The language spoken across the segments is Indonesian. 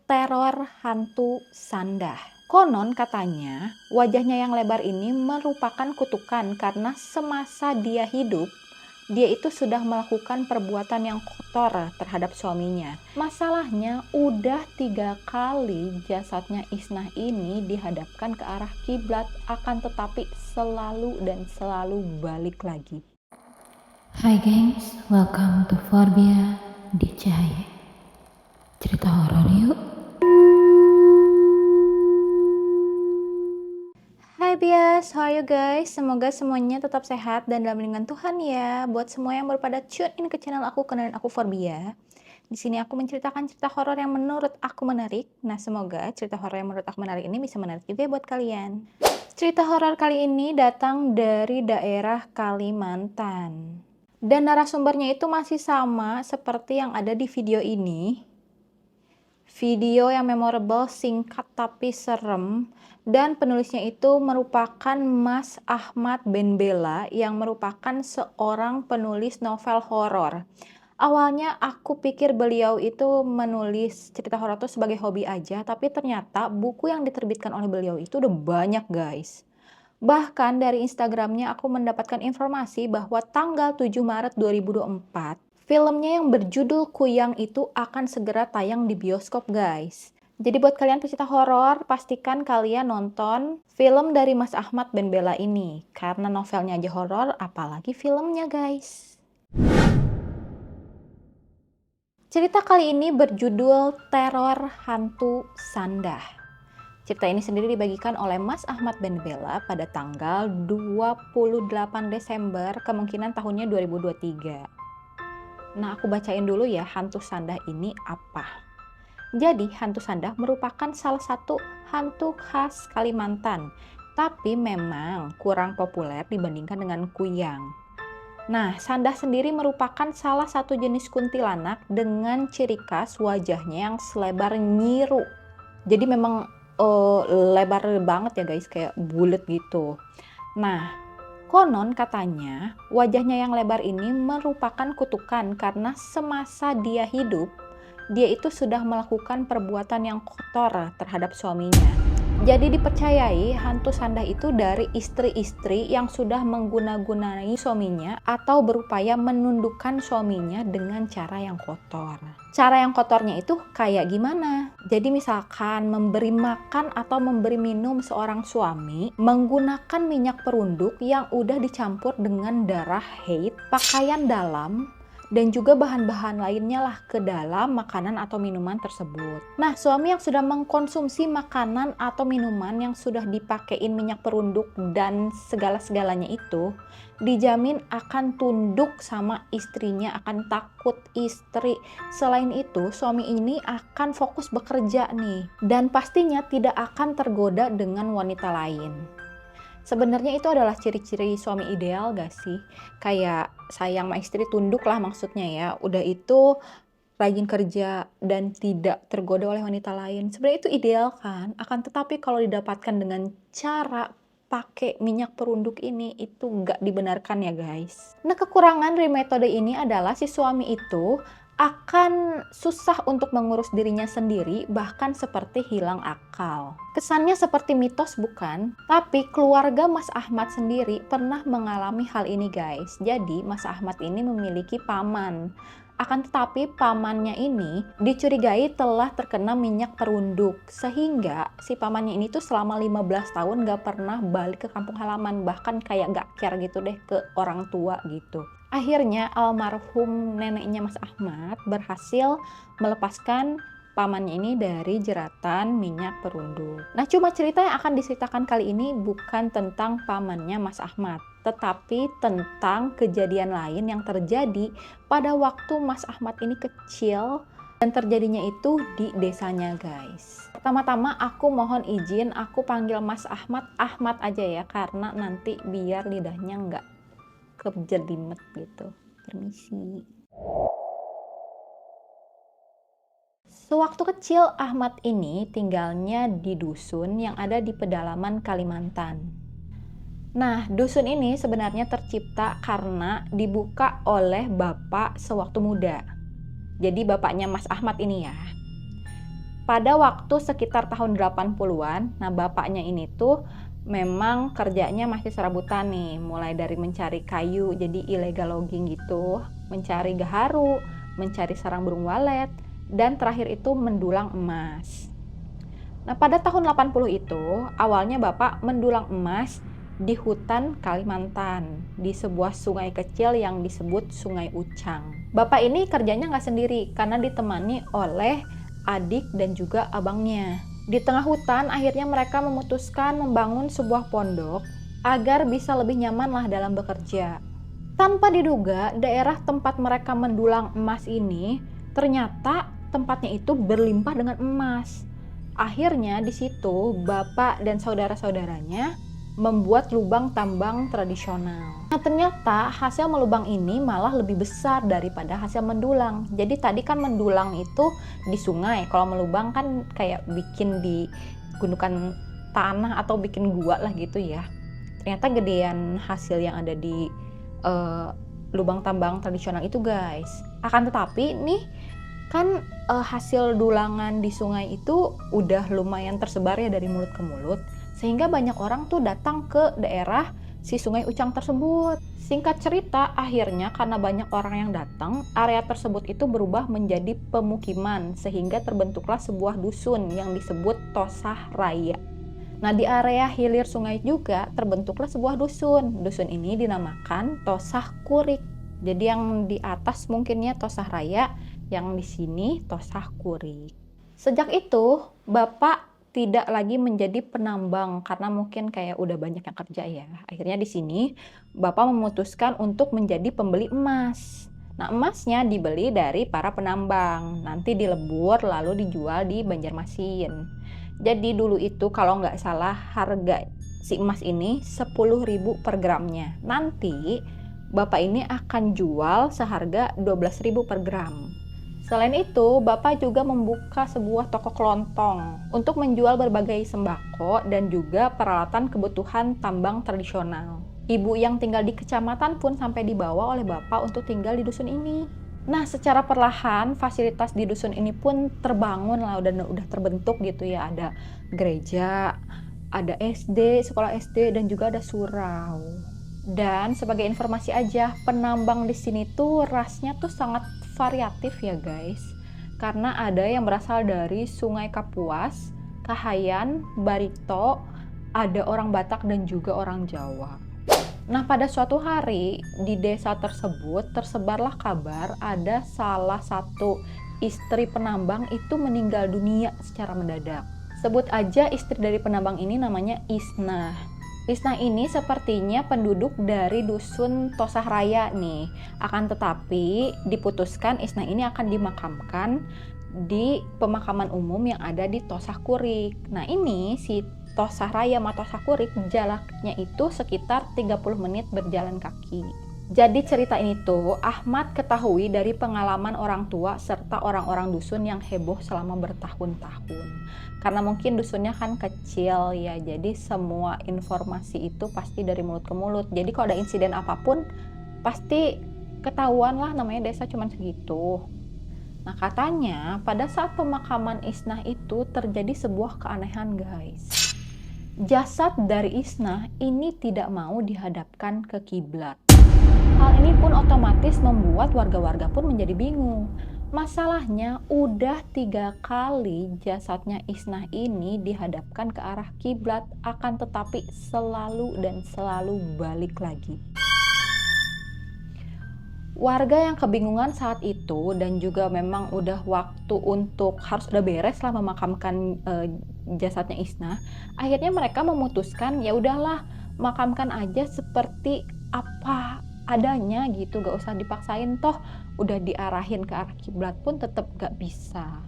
teror hantu Sandah. Konon katanya wajahnya yang lebar ini merupakan kutukan karena semasa dia hidup, dia itu sudah melakukan perbuatan yang kotor terhadap suaminya. Masalahnya udah 3 kali jasadnya Isnah ini dihadapkan ke arah kiblat, akan tetapi selalu dan selalu balik lagi. Hai gengs, welcome to Forbia di Cahaya. Cerita horor yuk. Hai bias, how are you guys? Semoga semuanya tetap sehat dan dalam lindungan Tuhan ya. Buat semua yang baru pada tune in ke channel aku, kenalin aku Forbia. Di sini aku menceritakan cerita horor yang menurut aku menarik. Nah, semoga cerita horor yang menurut aku menarik ini bisa menarik juga buat kalian. Cerita horor kali ini datang dari daerah Kalimantan. Dan narasumbernya itu masih sama seperti yang ada di video ini. Video yang memorable, singkat tapi serem. Dan penulisnya itu merupakan Mas Ahmad Ben Bella yang merupakan seorang penulis novel horor. Awalnya aku pikir beliau itu menulis cerita horor itu sebagai hobi aja, tapi ternyata buku yang diterbitkan oleh beliau itu udah banyak guys. Bahkan dari Instagramnya aku mendapatkan informasi bahwa tanggal 7 Maret 2024, filmnya yang berjudul Kuyang itu akan segera tayang di bioskop guys. Jadi buat kalian pecinta horor, pastikan kalian nonton film dari Mas Ahmad Ben Bella ini. Karena novelnya aja horor, apalagi filmnya guys. Cerita kali ini berjudul Teror Hantu Sandah. Cerita ini sendiri dibagikan oleh Mas Ahmad Ben Bella pada tanggal 28 Desember, kemungkinan tahunnya 2023. Nah, aku bacain dulu ya hantu sandah ini apa. Jadi, hantu sandah merupakan salah satu hantu khas Kalimantan, tapi memang kurang populer dibandingkan dengan kuyang. Nah, sandah sendiri merupakan salah satu jenis kuntilanak dengan ciri khas wajahnya yang selebar nyiru. Jadi memang lebar banget ya guys, kayak bulat gitu. Nah, konon katanya wajahnya yang lebar ini merupakan kutukan karena semasa dia hidup, dia itu sudah melakukan perbuatan yang kotor terhadap suaminya. Jadi dipercayai hantu sandah itu dari istri-istri yang sudah mengguna-gunai suaminya atau berupaya menundukkan suaminya dengan cara yang kotor. Cara yang kotornya itu kayak gimana? Jadi misalkan memberi makan atau memberi minum seorang suami menggunakan minyak perunduk yang udah dicampur dengan darah haid, pakaian dalam, dan juga bahan-bahan lainnya lah ke dalam makanan atau minuman tersebut. Nah, suami yang sudah mengkonsumsi makanan atau minuman yang sudah dipakein minyak perunduk dan segala-segalanya itu, dijamin akan tunduk sama istrinya, akan takut istri. Selain itu, suami ini akan fokus bekerja nih, dan pastinya tidak akan tergoda dengan wanita lain. Sebenarnya itu adalah ciri-ciri suami ideal gak sih? Kayak sayang sama istri, tunduk lah maksudnya ya. Udah itu rajin kerja dan tidak tergoda oleh wanita lain. Sebenarnya itu ideal kan? Akan tetapi kalau didapatkan dengan cara pakai minyak perunduk ini, itu gak dibenarkan ya guys. Nah, kekurangan dari metode ini adalah si suami itu akan susah untuk mengurus dirinya sendiri, bahkan seperti hilang akal. Kesannya seperti mitos bukan? Tapi keluarga Mas Ahmad sendiri pernah mengalami hal ini guys. Jadi Mas Ahmad ini memiliki paman. Akan tetapi pamannya ini dicurigai telah terkena minyak perunduk. Sehingga si pamannya ini tuh selama 15 tahun gak pernah balik ke kampung halaman. Bahkan kayak gak care gitu deh ke orang tua gitu. Akhirnya almarhum neneknya Mas Ahmad berhasil melepaskan pamannya ini dari jeratan minyak perunduk. Nah, cuma cerita yang akan diceritakan kali ini bukan tentang pamannya Mas Ahmad, tetapi tentang kejadian lain yang terjadi pada waktu Mas Ahmad ini kecil dan terjadinya itu di desanya guys. Pertama-tama aku mohon izin aku panggil Mas Ahmad Ahmad aja ya, karena nanti biar lidahnya nggak kejelimet gitu. Permisi. Sewaktu kecil Ahmad ini tinggalnya di dusun yang ada di pedalaman Kalimantan. Nah, dusun ini sebenarnya tercipta karena dibuka oleh bapak sewaktu muda. Jadi bapaknya Mas Ahmad ini ya. pada waktu sekitar tahun 80-an, nah bapaknya ini tuh memang kerjanya masih serabutan nih, mulai dari mencari kayu, jadi illegal logging gitu, mencari gaharu, mencari sarang burung walet, dan terakhir itu mendulang emas. Nah, pada tahun 80 itu, awalnya Bapak mendulang emas di hutan Kalimantan, di sebuah sungai kecil yang disebut Sungai Ucang. Bapak ini kerjanya nggak sendiri, karena ditemani oleh adik dan juga abangnya. Di tengah hutan, akhirnya mereka memutuskan membangun sebuah pondok agar bisa lebih nyaman lah dalam bekerja. Tanpa diduga, daerah tempat mereka mendulang emas ini ternyata tempatnya itu berlimpah dengan emas. Akhirnya di situ bapak dan saudara-saudaranya membuat lubang tambang tradisional. Nah, ternyata hasil melubang ini malah lebih besar daripada hasil mendulang. Jadi tadi kan mendulang itu di sungai, kalau melubang kan kayak bikin di gundukan tanah atau bikin gua lah gitu ya. Ternyata gedean hasil yang ada di lubang tambang tradisional itu, guys. Akan tetapi nih kan hasil dulangan di sungai itu udah lumayan tersebar ya dari mulut ke mulut, sehingga banyak orang tuh datang ke daerah si Sungai Ucang tersebut. Singkat cerita, akhirnya karena banyak orang yang datang, area tersebut itu berubah menjadi pemukiman, sehingga terbentuklah sebuah dusun yang disebut Tosah Raya. Nah, di area hilir sungai juga terbentuklah sebuah dusun. Dusun ini dinamakan Tosah Kurik. Jadi yang di atas mungkinnya Tosah Raya, yang di sini Tosah Kurik. Sejak itu, Bapak tidak lagi menjadi penambang karena mungkin kayak udah banyak yang kerja ya. Akhirnya di sini Bapak memutuskan untuk menjadi pembeli emas. Nah, emasnya dibeli dari para penambang, nanti dilebur lalu dijual di Banjarmasin. Jadi dulu itu kalau nggak salah harga si emas ini 10.000 per gramnya. Nanti Bapak ini akan jual seharga 12.000 per gram. Selain itu, Bapak juga membuka sebuah toko kelontong untuk menjual berbagai sembako dan juga peralatan kebutuhan tambang tradisional. Ibu yang tinggal di kecamatan pun sampai dibawa oleh Bapak untuk tinggal di dusun ini. Nah, secara perlahan fasilitas di dusun ini pun terbangun lah, udah terbentuk gitu ya. Ada gereja, ada SD, sekolah SD, dan juga ada surau. Dan sebagai informasi aja, penambang di sini tuh rasnya tuh sangat variatif ya guys. Karena ada yang berasal dari Sungai Kapuas, Kahayan, Barito, ada orang Batak dan juga orang Jawa. Nah, pada suatu hari di desa tersebut tersebarlah kabar ada salah satu istri penambang itu meninggal dunia secara mendadak. Sebut aja istri dari penambang ini namanya Isnah. Isnah ini sepertinya penduduk dari dusun Tosah Raya nih. Akan tetapi diputuskan Isnah ini akan dimakamkan di pemakaman umum yang ada di Tosah Kurik. Nah, ini si Tosah Raya sama Tosah Kurik jaraknya itu sekitar 30 menit berjalan kaki. Jadi cerita ini tuh Ahmad ketahui dari pengalaman orang tua serta orang-orang dusun yang heboh selama bertahun-tahun. Karena mungkin dusunnya kan kecil ya, jadi semua informasi itu pasti dari mulut ke mulut. Jadi kalau ada insiden apapun pasti ketahuan lah, namanya desa cuman segitu. Nah, katanya pada saat pemakaman Isnah itu terjadi sebuah keanehan guys. Jasad dari Isnah ini tidak mau dihadapkan ke kiblat. Hal ini pun otomatis membuat warga-warga pun menjadi bingung. Masalahnya udah 3 kali jasadnya Isnah ini dihadapkan ke arah kiblat, akan tetapi selalu dan selalu balik lagi. Warga yang kebingungan saat itu dan juga memang udah waktu untuk harus udah beres lah memakamkan jasadnya Isnah, akhirnya mereka memutuskan ya udahlah makamkan aja seperti apa adanya gitu, gak usah dipaksain, toh udah diarahin ke arah kiblat pun tetap gak bisa.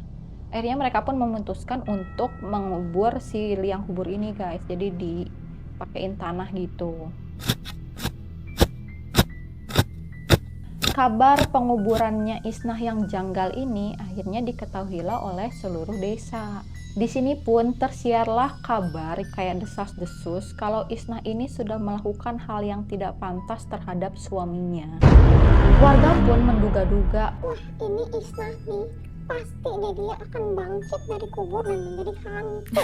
Akhirnya mereka pun memutuskan untuk mengubur si liang kubur ini guys, jadi dipakein tanah gitu. Kabar penguburannya Isnah yang janggal ini akhirnya diketahuilah oleh seluruh desa. Di sini pun tersiarlah kabar kayak desas-desus kalau Isnah ini sudah melakukan hal yang tidak pantas terhadap suaminya. Warga pun menduga-duga, wah ini Isnah nih, pasti dia akan bangkit dari kubur dan menjadi hantu.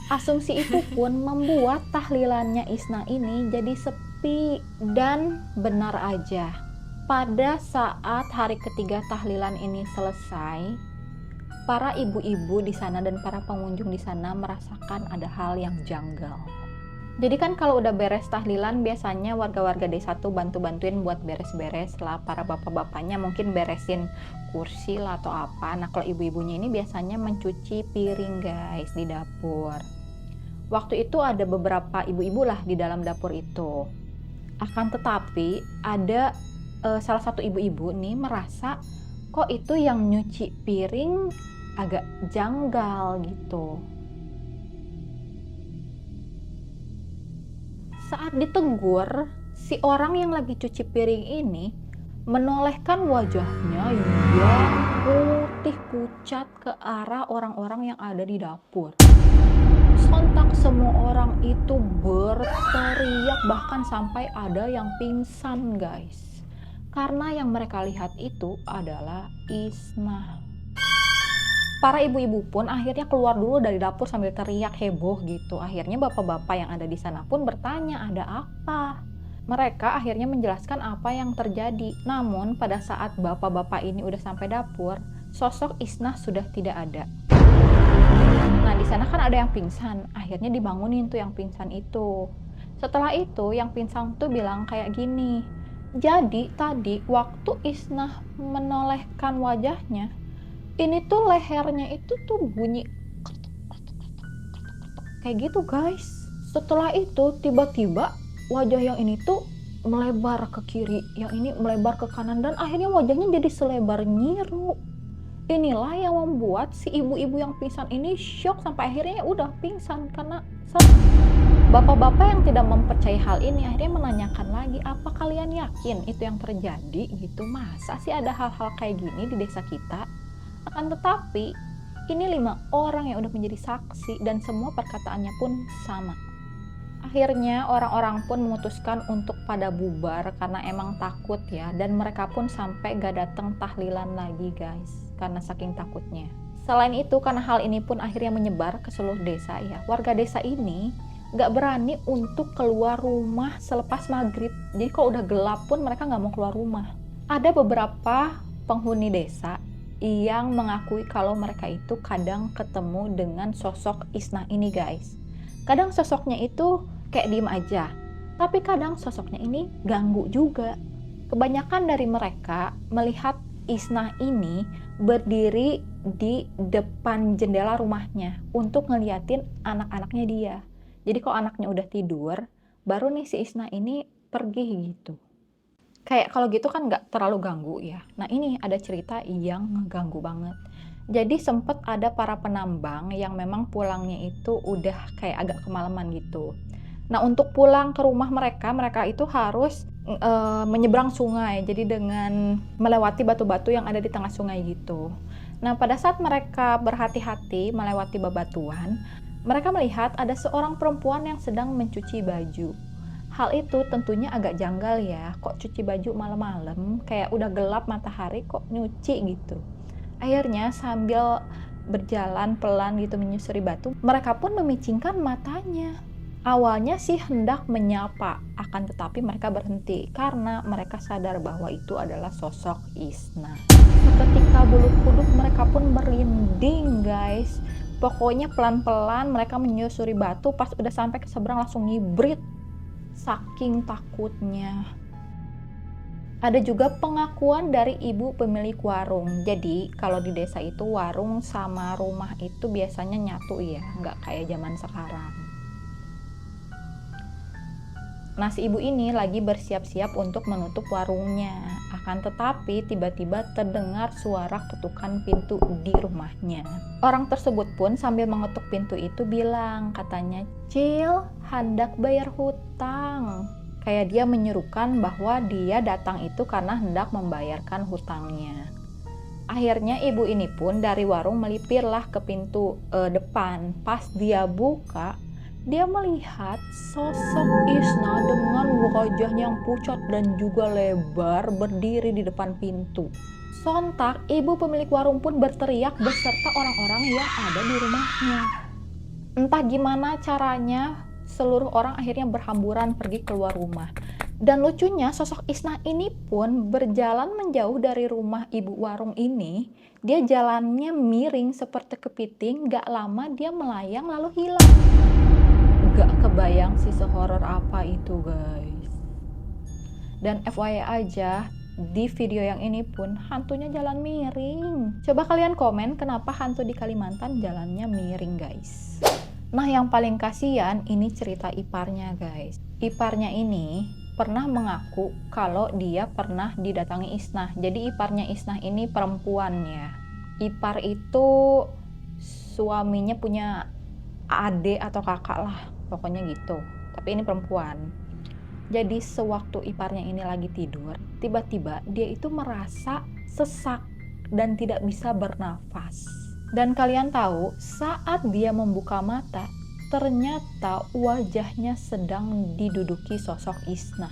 Asumsi itu pun membuat tahlilannya Isna ini jadi sepi. Dan benar aja, pada saat hari ketiga tahlilan ini selesai, para ibu-ibu di sana dan para pengunjung di sana merasakan ada hal yang janggal. Jadi kan kalau udah beres tahlilan, biasanya warga-warga desa tuh bantu-bantuin buat beres-beres lah. Para bapak-bapaknya mungkin beresin kursi lah atau apa. Nah kalau ibu-ibunya ini biasanya mencuci piring guys di dapur. Waktu itu ada beberapa ibu-ibu lah di dalam dapur itu. Akan tetapi ada salah satu ibu-ibu nih merasa kok itu yang nyuci piring agak janggal gitu. Saat ditegur, si orang yang lagi cuci piring ini menolehkan wajahnya yang putih pucat ke arah orang-orang yang ada di dapur. Sontak semua orang itu berteriak, bahkan sampai ada yang pingsan guys. Karena yang mereka lihat itu adalah Isna. Para ibu-ibu pun akhirnya keluar dulu dari dapur sambil teriak heboh gitu. Akhirnya bapak-bapak yang ada di sana pun bertanya ada apa. Mereka akhirnya menjelaskan apa yang terjadi. Namun pada saat bapak-bapak ini udah sampai dapur, sosok Isna sudah tidak ada. Nah di sana kan ada yang pingsan. Akhirnya dibangunin tuh yang pingsan itu. Setelah itu yang pingsan tuh bilang kayak gini. Jadi tadi waktu Isna menolehkan wajahnya, ini tuh lehernya itu tuh bunyi kayak gitu guys. Setelah itu tiba-tiba wajah yang ini tuh melebar ke kiri, yang ini melebar ke kanan, dan akhirnya wajahnya jadi selebar Nyiru. Inilah yang membuat si ibu-ibu yang pingsan ini shock sampai akhirnya udah pingsan karena bapak-bapak yang tidak mempercayai hal ini akhirnya menanyakan lagi, apa kalian yakin itu yang terjadi gitu? Masa sih ada hal-hal kayak gini di desa kita? Akan tetapi, ini 5 orang yang udah menjadi saksi dan semua perkataannya pun sama. Akhirnya orang-orang pun memutuskan untuk pada bubar karena emang takut ya. Dan mereka pun sampai gak datang tahlilan lagi guys, karena saking takutnya. Selain itu, karena hal ini pun akhirnya menyebar ke seluruh desa ya. Warga desa ini gak berani untuk keluar rumah selepas maghrib. Jadi kalau udah gelap pun mereka gak mau keluar rumah. Ada beberapa penghuni desa yang mengakui kalau mereka itu kadang ketemu dengan sosok Isna ini guys. Kadang sosoknya itu kayak diem aja, tapi kadang sosoknya ini ganggu juga. Kebanyakan dari mereka melihat Isna ini berdiri di depan jendela rumahnya untuk ngeliatin anak-anaknya dia. Jadi kalau anaknya udah tidur, baru nih si Isna ini pergi gitu. Kayak kalau gitu kan nggak terlalu ganggu ya. Nah ini ada cerita yang ngeganggu banget. Jadi sempet ada para penambang yang memang pulangnya itu udah kayak agak kemalaman gitu. Nah untuk pulang ke rumah mereka itu harus menyeberang sungai. Jadi dengan melewati batu-batu yang ada di tengah sungai gitu. Nah pada saat mereka berhati-hati melewati bebatuan, mereka melihat ada seorang perempuan yang sedang mencuci baju. Hal itu tentunya agak janggal ya, kok cuci baju malam-malam, kayak udah gelap matahari kok nyuci gitu. Akhirnya sambil berjalan pelan gitu menyusuri batu, mereka pun memicingkan matanya. Awalnya sih hendak menyapa, akan tetapi mereka berhenti karena mereka sadar bahwa itu adalah sosok Isna. Ketika bulu kuduk mereka pun merinding guys. Pokoknya pelan-pelan mereka menyusuri batu, pas udah sampai ke seberang langsung ngibrit. Saking takutnya. Ada juga pengakuan dari ibu pemilik warung. Jadi kalau di desa itu warung sama rumah itu biasanya nyatu ya, nggak kayak zaman sekarang. Nah si ibu ini lagi bersiap-siap untuk menutup warungnya. Akan tetapi tiba-tiba terdengar suara ketukan pintu di rumahnya. Orang tersebut pun sambil mengetuk pintu itu bilang, katanya, "Cil, hendak bayar hutang." Kayak dia menyerukan bahwa dia datang itu karena hendak membayarkan hutangnya. Akhirnya ibu ini pun dari warung melipirlah ke pintu depan. Pas dia buka, dia melihat sosok Isna dengan wajahnya yang pucat dan juga lebar berdiri di depan pintu. Sontak, ibu pemilik warung pun berteriak beserta orang-orang yang ada di rumahnya. Entah gimana caranya, seluruh orang akhirnya berhamburan pergi keluar rumah. Dan lucunya, sosok Isnah ini pun berjalan menjauh dari rumah ibu warung ini. Dia jalannya miring seperti kepiting, gak lama dia melayang lalu hilang. Gak kebayang sih sehoror apa itu, guys. Dan FYI aja, di video yang ini pun hantunya jalan miring. Coba kalian komen kenapa hantu di Kalimantan jalannya miring, guys. Nah, yang paling kasihan ini cerita iparnya, guys. Iparnya ini pernah mengaku kalau dia pernah didatangi Isnah. Jadi iparnya Isnah ini perempuan ya. Ipar itu suaminya punya adik atau kakak lah, pokoknya gitu. Tapi ini perempuan. Jadi sewaktu iparnya ini lagi tidur, tiba-tiba dia itu merasa sesak dan tidak bisa bernafas. Dan kalian tahu, saat dia membuka mata, ternyata wajahnya sedang diduduki sosok Isnah.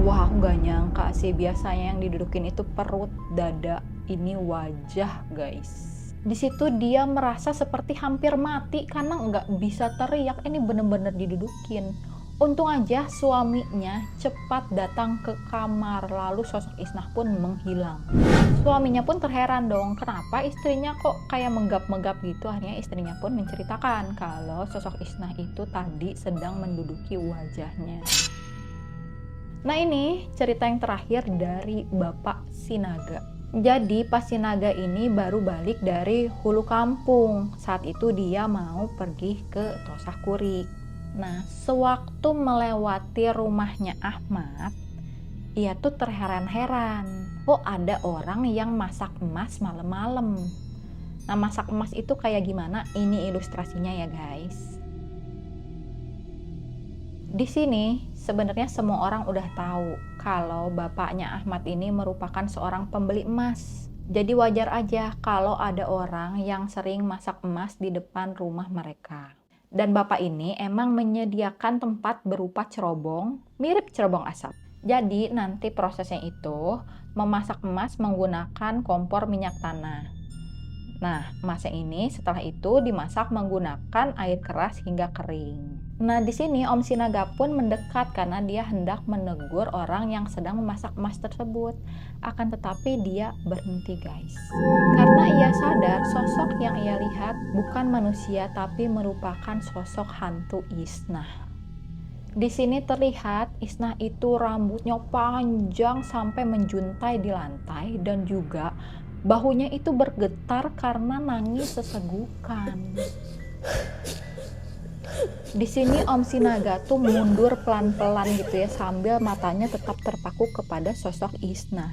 Wah, gak nyangka sih, biasanya yang didudukin itu perut, dada, ini wajah, guys. Di situ dia merasa seperti hampir mati karena nggak bisa teriak, ini bener-bener didudukin. Untung aja suaminya cepat datang ke kamar, lalu sosok Isnah pun menghilang. Suaminya pun terheran dong, kenapa istrinya kok kayak menggap-menggap gitu. Akhirnya istrinya pun menceritakan kalau sosok Isnah itu tadi sedang menduduki wajahnya. Nah, ini cerita yang terakhir dari Bapak Sinaga. Jadi pas Sinaga ini baru balik dari hulu kampung. Saat itu dia mau pergi ke Tosah Kurik. Nah, sewaktu melewati rumahnya Ahmad, ia tuh terheran-heran. Kok ada orang yang masak emas malam-malam? Nah, masak emas itu kayak gimana? Ini ilustrasinya ya, guys. Di sini sebenarnya semua orang udah tahu kalau bapaknya Ahmad ini merupakan seorang pembeli emas. Jadi wajar aja kalau ada orang yang sering masak emas di depan rumah mereka. Dan bapak ini emang menyediakan tempat berupa cerobong, mirip cerobong asap. Jadi nanti prosesnya itu memasak emas menggunakan kompor minyak tanah. Nah, emasnya ini setelah itu dimasak menggunakan air keras hingga kering. Nah, di sini Om Sinaga pun mendekat karena dia hendak menegur orang yang sedang memasak emas tersebut. Akan tetapi dia berhenti, guys. Karena ia sadar sosok yang ia lihat bukan manusia tapi merupakan sosok hantu Isnah. Di sini terlihat Isnah itu rambutnya panjang sampai menjuntai di lantai dan juga bahunya itu bergetar karena nangis sesegukan. Di sini Om Sinaga tuh mundur pelan-pelan gitu ya, sambil matanya tetap terpaku kepada sosok Isnah.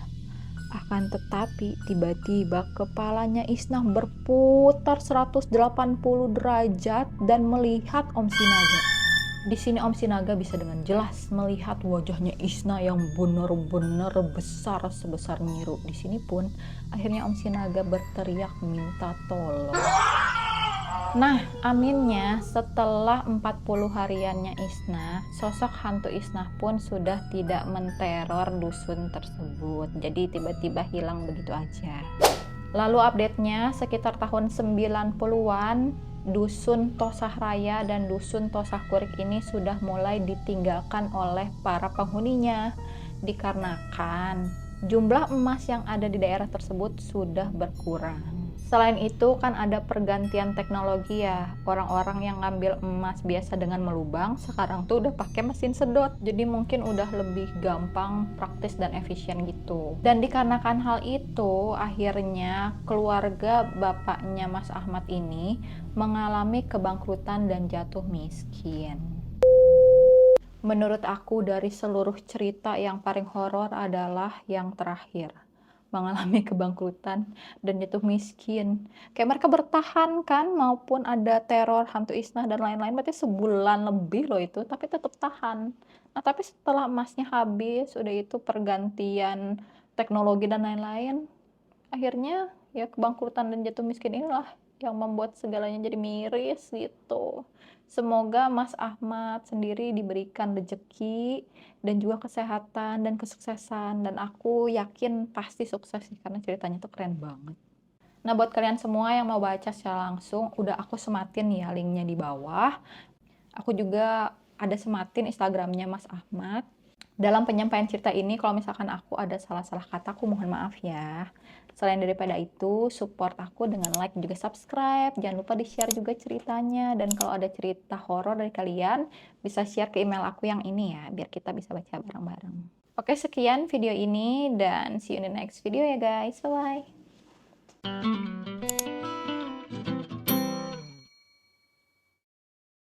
Akan tetapi tiba-tiba kepalanya Isnah berputar 180 derajat dan melihat Om Sinaga. Di sini Om Sinaga bisa dengan jelas melihat wajahnya Isnah yang benar-benar besar sebesar Nyiru. Di sini pun akhirnya Om Sinaga berteriak minta tolong. Nah, aminnya setelah 40 hariannya Isnah, sosok hantu Isnah pun sudah tidak menteror dusun tersebut. Jadi tiba-tiba hilang begitu aja. Lalu update-nya sekitar tahun 90-an, dusun Tosah Raya dan dusun Tosah Kurik ini sudah mulai ditinggalkan oleh para penghuninya dikarenakan jumlah emas yang ada di daerah tersebut sudah berkurang. Selain itu kan ada pergantian teknologi ya, orang-orang yang ngambil emas biasa dengan melubang sekarang tuh udah pakai mesin sedot, jadi mungkin udah lebih gampang, praktis dan efisien gitu. Dan dikarenakan hal itu akhirnya keluarga bapaknya Mas Ahmad ini mengalami kebangkrutan dan jatuh miskin. Menurut aku dari seluruh cerita yang paling horor adalah yang terakhir, mengalami kebangkrutan dan jatuh miskin. Kayak mereka bertahan kan, maupun ada teror hantu Isnah dan lain-lain, berarti sebulan lebih loh itu, tapi tetap tahan. Nah, tapi setelah emasnya habis, udah itu pergantian teknologi dan lain-lain, akhirnya ya kebangkrutan dan jatuh miskin inilah yang membuat segalanya jadi miris gitu. Semoga Mas Ahmad sendiri diberikan rezeki dan juga kesehatan dan kesuksesan, dan aku yakin pasti sukses sih karena ceritanya tuh keren banget. Nah, buat kalian semua yang mau baca secara langsung, udah aku sematin ya linknya di bawah. Aku juga ada sematin Instagramnya Mas Ahmad. Dalam penyampaian cerita ini, kalau misalkan aku ada salah-salah kata, aku mohon maaf ya. Selain daripada itu, support aku dengan like juga subscribe. Jangan lupa di-share juga ceritanya. Dan kalau ada cerita horor dari kalian, bisa share ke email aku yang ini ya, biar kita bisa baca bareng-bareng. Oke, sekian video ini dan see you in the next video ya guys. Bye-bye.